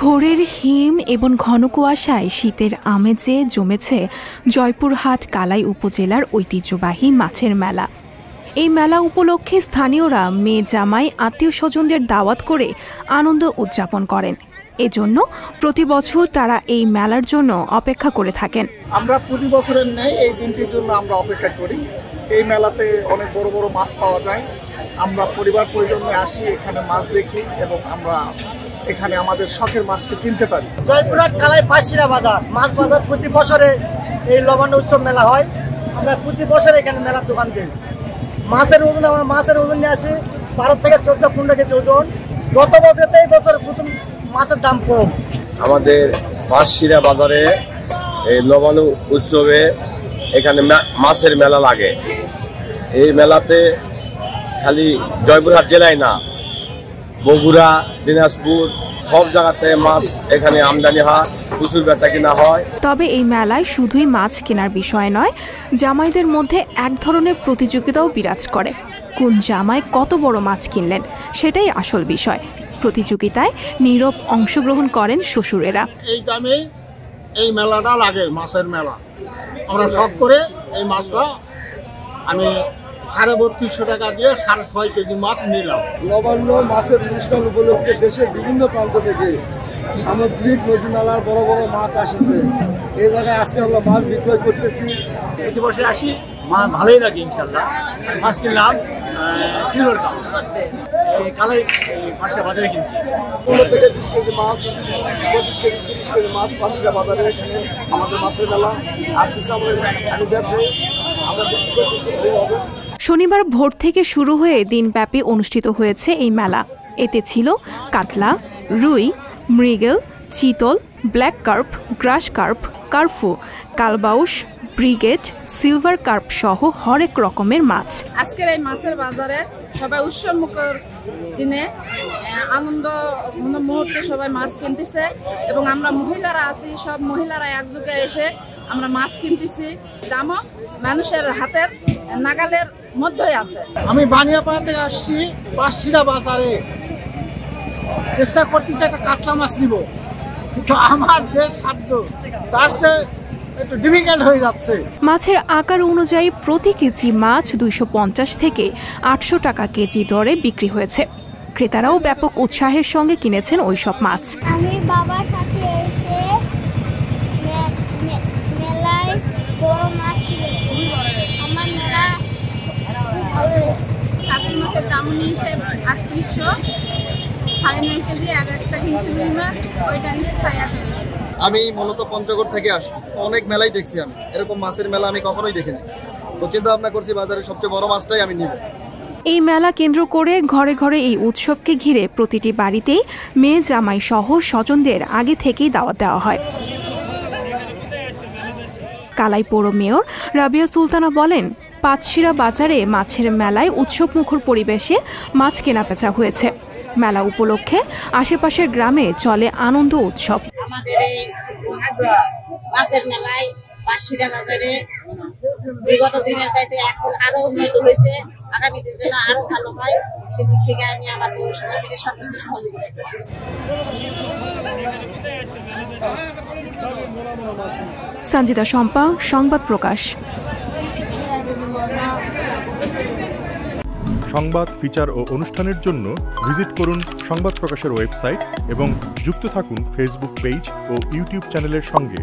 ভোরের হিম এবং ঘন কুয়াশায় শীতের আমেজে জমেছে জয়পুরহাট কালাই উপজেলার ঐতিহ্যবাহী মাছের মেলা। এই মেলা উপলক্ষে স্থানীয়রা মেয়ে জামাই আত্মীয় স্বজনদের দাওয়াত করে আনন্দ উদযাপন করেন। এজন্য প্রতি বছর তারা এই মেলার জন্য অপেক্ষা করে থাকেন। আমরা প্রতি বছরের ন্যায় এই দিনটির জন্য আমরা অপেক্ষা করি। এই মেলাতে অনেক বড় বড় মাছ পাওয়া যায়। আমরা পরিবার পরিজনে আসি, এখানে মাছ দেখি এবং আমরা এখানে আমাদের শখের মাছটি কিনতে পারি। জয়পুরহাট কালাই পাঁচশিরা বাজার মাছ বাজার প্রতি বছরে এই লবণ উৎসব মেলা হয়। আমরা প্রতি বছর এখানে মেলার দোকান দিই। মাছের ওজন আমরা মাছের ওজন নিয়ে আসি 12 থেকে 14-15 কেজি ওজন। গত বছর এই বছর প্রথম মাছের দাম কম। আমাদের পাঁচশিরা বাজারে এই লবণ উৎসবে এখানে মাছের মেলা লাগে। এই মেলাতে খালি জয়পুরহাট জেলায় না, বগুড়া, দিনাজপুর সব জায়গাতে মাছ এখানে আমদানি হয়, প্রচুর বেচা কিনা হয়। তবে এই মেলায় শুধুই মাছ কেনার বিষয় নয়, জামাইদের মধ্যে এক ধরনের প্রতিযোগিতাও বিরাজ করে। কোন জামাই কত বড় মাছ কিনলেন সেটাই আসল বিষয়। প্রতিযোগিতায় নীরব অংশগ্রহণ করেন শ্বশুরেরা। এই টাইমে এই মেলাটা লাগে, মাছের মেলা। আমরা শখ করে এই মাছটা আমি 3250 টাকা দিয়ে 6.5 কেজি মাছ নিলাম। নবান্ন মাছের অনুষ্ঠান উপলক্ষে দেশের বিভিন্ন প্রান্ত থেকে সামুদ্রিক নদী নালার বড় বড় মাছ আসছে। এই জায়গায় আজকে আমরা মাছ বিক্রয় করতেছি। প্রতি বছর আসি, মাছ ভালোই লাগে ইনশাল্লাহ। মাছ কিনলাম সিলভার কাপ কালাই পাঁচশিরা বাজারে কিনছি। 15 থেকে 20 কেজি মাছ, 25 কেজি 30 কেজি মাছ পাঁচশিরা বাজারে এখানে আমাদের মাছের মেলা আসতেছে। আমি ব্যবসায়ী, আমরা শনিবার ভোর থেকে শুরু হয়ে দিনব্যাপী অনুষ্ঠিত হয়েছে এই মেলা। এতে ছিল কাতলা, রুই, মৃগেল, চিতল, ব্ল্যাক কার্প, গ্রাস কার্প, কার্ফু, কালবাউস, ব্রিগেড, সিলভার কার্প সহ হরেক রকমের মাছ। আজকের এই মাছের বাজারে সবাই উৎসবমুখর দিনে আনন্দ মুহূর্তে সবাই মাছ কিনতেছে এবং আমরা মহিলারা আছি, সব মহিলারা একযোগে এসে আমরা মাছ কিনতেছি। দামও মানুষের হাতের নাগালের মধ্যেই আছে। আমি বানিয়াপাড়া থেকে আসছি পাঁচশিরা বাজারে, চেষ্টা করতেছি একটা কাতলা মাছ নিব, কিন্তু আমার যে সাধ্য তার চেয়ে একটু ডিফিকাল্ট হয়ে যাচ্ছে। মাছের আকার অনুযায়ী প্রতি কেজি মাছ 250 থেকে 800 টাকা কেজি দরে বিক্রি হয়েছে। ক্রেতারাও ব্যাপক উৎসাহের সঙ্গে কিনেছেন ওইসব মাছ। আমি বাবার সাথে এসে মেলায় বড় মাছ কিনেছি। আমার মেলা কাতল মাছের দাম নিয়েছে 3800, 9.5 কেজি আর একটা কিনছি রুই মাছ, ওইটা নিয়েছে 8.5। আমি মূলত পঞ্চগড় থেকে আসছি। অনেক মেলাই দেখছি, আমি এরকম মাছের মেলা আমি কখনোই দেখিনি। তো চিন্তা ভাবনা করছি বাজারে সবচেয়ে বড় মাছটাই আমি নিব। এই মেলা কেন্দ্র করে ঘরে ঘরে এই উৎসবকে ঘিরে প্রতিটি বাড়িতেই মেয়ে জামাই সহ স্বজনদের আগে থেকেই দাওয়াত দেওয়া হয়। কালাই পৌর মেয়র রাবিয়া সুলতানা বলেন, পাঁচশিরা বাজারে মাছের মেলায় উৎসবমুখর পরিবেশে মাছ কেনাবেচা হয়েছে। মেলা উপলক্ষে আশেপাশের গ্রামে চলে আনন্দ উৎসব। আমাদের এই মাছের মেলায় পাঁচশিরা বাজারে বিগত দিনের চাইতে এখন আরো উন্নত হয়েছে। আগামী দিনের জন্য আরো ভালো হয়, সেদিক থেকে আমি আমার পৌরসভা থেকে সবকিছু সহযোগিতা করি। সঞ্জিতা শম্পা, সংবাদ প্রকাশ। সংবাদ, ফিচার ও অনুষ্ঠানের জন্য ভিজিট করুন সংবাদ প্রকাশের ওয়েবসাইট এবং যুক্ত থাকুন ফেসবুক পেজ ও ইউটিউব চ্যানেলের সঙ্গে।